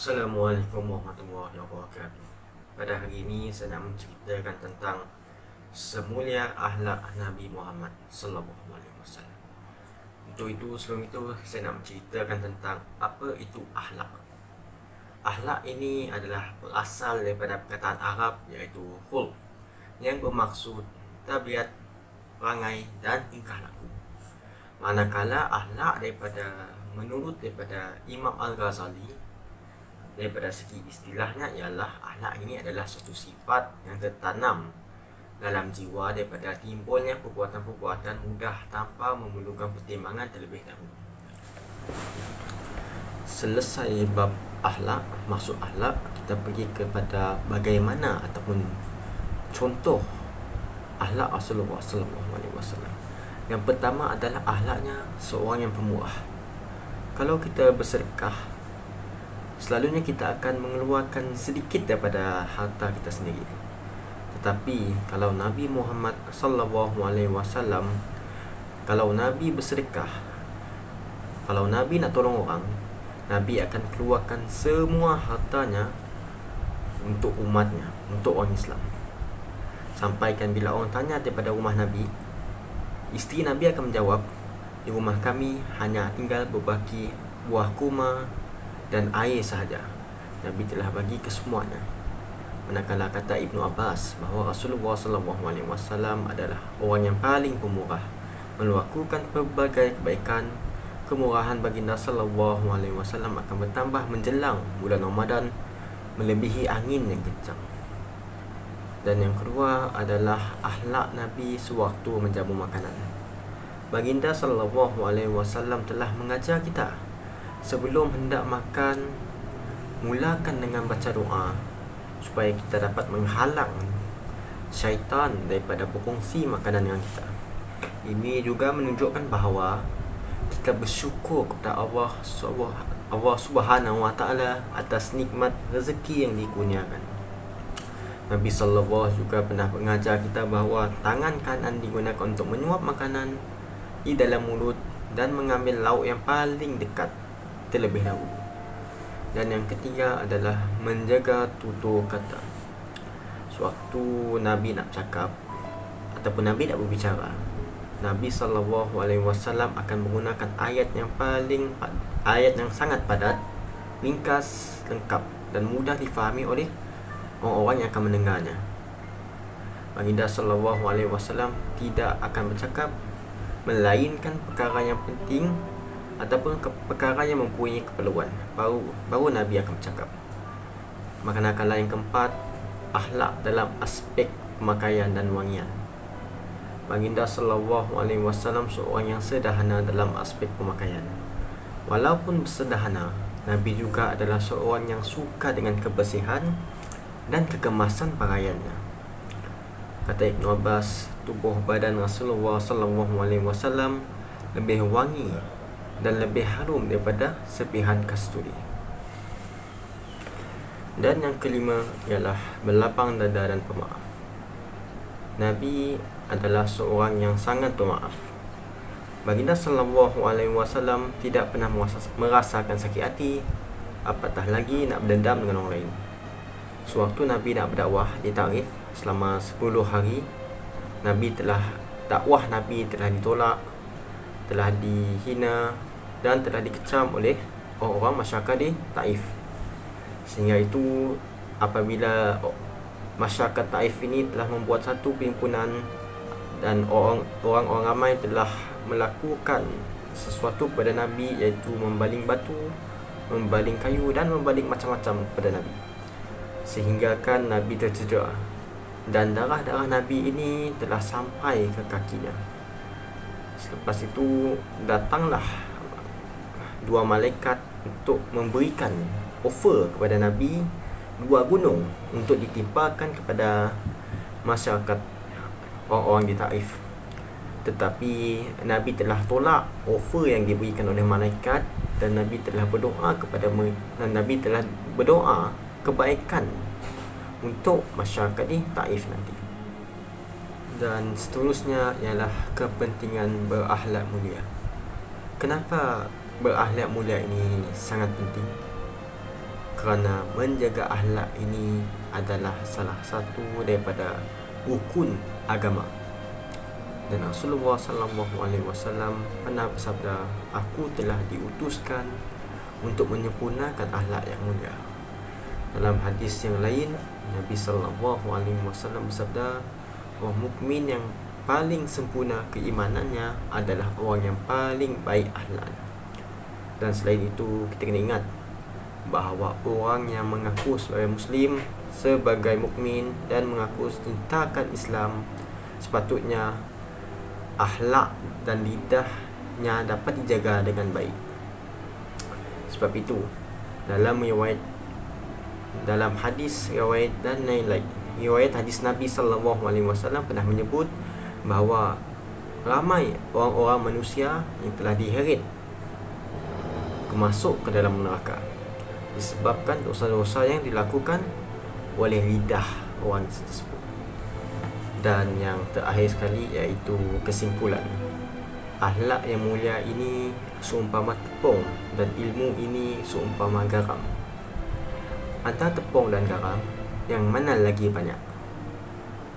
Assalamualaikum warahmatullahi wabarakatuh. Pada hari ini saya nak menceritakan tentang semulia akhlak Nabi Muhammad sallallahu alaihi wasallam. Untuk itu, sebelum itu saya nak menceritakan tentang apa itu akhlak. Akhlak ini adalah berasal daripada perkataan Arab iaitu khulq, yang bermaksud tabiat, perangai dan tingkah laku. Manakala akhlak menurut Imam Al-Ghazali, daripada segi istilahnya ialah akhlak ini adalah suatu sifat yang tertanam dalam jiwa daripada timbulnya perbuatan-perbuatan mudah tanpa memerlukan pertimbangan terlebih dahulu. Selesai bab akhlak, maksud akhlak, kita pergi kepada bagaimana ataupun contoh akhlak Rasulullah SAW. Yang pertama adalah akhlaknya seorang yang pemurah. Kalau kita bersedekah, selalunya kita akan mengeluarkan sedikit daripada harta kita sendiri. Tetapi kalau Nabi Muhammad sallallahu alaihi wasallam, kalau Nabi bersedekah, kalau Nabi nak tolong orang, Nabi akan keluarkan semua hartanya untuk umatnya, untuk orang Islam. Sampaikan bila orang tanya daripada rumah Nabi, isteri Nabi akan menjawab, di rumah kami hanya tinggal berbaki buah kurma dan air sahaja. Nabi telah bagi kesemuanya. Manakala kata Ibnu Abbas bahawa Rasulullah SAW adalah orang yang paling pemurah, melakukan pelbagai kebaikan. Kemurahan baginda SAW akan bertambah menjelang bulan Ramadan, melebihi angin yang kencang. Dan yang kedua adalah akhlak Nabi sewaktu menjamu makanan. Baginda SAW telah mengajar kita, sebelum hendak makan, mulakan dengan baca doa supaya kita dapat menghalang syaitan daripada berkongsi makanan dengan kita. Ini juga menunjukkan bahawa kita bersyukur kepada Allah Subhanahu Wa Taala atas nikmat rezeki yang dikurniakan. Nabi SAW juga pernah mengajar kita bahawa tangan kanan digunakan untuk menyuap makanan di dalam mulut dan mengambil lauk yang paling dekat terlebih dahulu. Dan yang ketiga adalah menjaga tutur kata. Sewaktu Nabi nak cakap ataupun Nabi nak berbicara, Nabi SAW akan menggunakan ayat yang sangat padat, ringkas, lengkap dan mudah difahami oleh orang-orang yang akan mendengarnya. Baginda SAW tidak akan bercakap melainkan perkara yang penting ataupun perkara yang mempunyai keperluan, baru Nabi akan bercakap. Manakala yang keempat, akhlak dalam aspek pemakaian dan wangian. Baginda SAW seorang yang sederhana dalam aspek pemakaian. Walaupun sederhana, Nabi juga adalah seorang yang suka dengan kebersihan dan kekemasan pakaiannya. Kata Ibnu Abbas, tubuh badan Rasulullah SAW lebih wangi dan lebih harum daripada sepihan kasturi. Dan yang kelima ialah berlapang dada dan pemaaf. Nabi adalah seorang yang sangat pemaaf. Baginda SAW tidak pernah merasakan sakit hati, apatah lagi nak berdendam dengan orang lain. Sewaktu Nabi nak berdakwah di Taif selama 10 hari, dakwah Nabi telah ditolak, telah dihina dan telah dikecam oleh orang-orang masyarakat di Taif. Sehingga itu apabila masyarakat Taif ini telah membuat satu perhimpunan dan orang-orang ramai telah melakukan sesuatu kepada Nabi, iaitu membaling batu, membaling kayu dan membaling macam-macam kepada Nabi, sehingga kan Nabi tercedera dan darah-darah Nabi ini telah sampai ke kakinya. Selepas itu datanglah dua malaikat untuk memberikan offer kepada Nabi 2 gunung untuk ditimpakan kepada masyarakat orang-orang di Taif. Tetapi Nabi telah tolak offer yang diberikan oleh malaikat, dan Nabi telah berdoa kebaikan untuk masyarakat di Taif nanti. Dan seterusnya ialah kepentingan berakhlak mulia. Kenapa berakhlak mulia ini sangat penting? kerana menjaga akhlak ini adalah salah satu daripada rukun agama. Dan Rasulullah SAW pernah bersabda, aku telah diutuskan untuk menyempurnakan akhlak yang mulia. Dalam hadis yang lain, Nabi SAW bersabda, orang mukmin yang paling sempurna keimanannya adalah orang yang paling baik akhlak. Dan selain itu, kita kena ingat bahawa orang yang mengaku sebagai Muslim, sebagai mukmin dan mengaku cintakan Islam, sepatutnya akhlak dan lidahnya dapat dijaga dengan baik. Sebab itu, dalam hadis riwayat dan lain-lain, riwayat hadis Nabi SAW pernah menyebut bahawa ramai orang-orang manusia yang telah diheret masuk ke dalam neraka disebabkan dosa-dosa yang dilakukan oleh lidah orang tersebut. Dan yang terakhir sekali, iaitu kesimpulan, akhlak yang mulia ini seumpama tepung dan ilmu ini seumpama garam. Antara tepung dan garam, yang mana lagi banyak?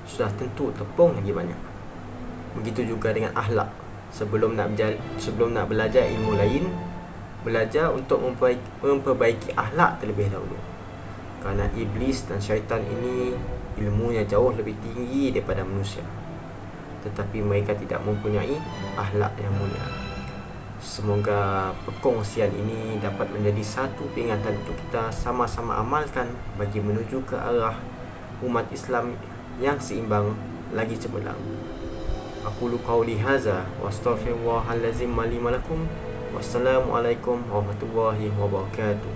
Sudah tentu tepung lagi banyak. Begitu juga dengan akhlak. Sebelum nak belajar ilmu lain, belajar untuk memperbaiki akhlak terlebih dahulu. Kerana iblis dan syaitan ini ilmunya jauh lebih tinggi daripada manusia, tetapi mereka tidak mempunyai akhlak yang mulia. Semoga perkongsian ini dapat menjadi satu peringatan untuk kita sama-sama amalkan bagi menuju ke arah umat Islam yang seimbang lagi cemerlang. Aqulu qawli hadza wa astaghfirullahal azim li wa lakum. Wassalamualaikum warahmatullahi wabarakatuh.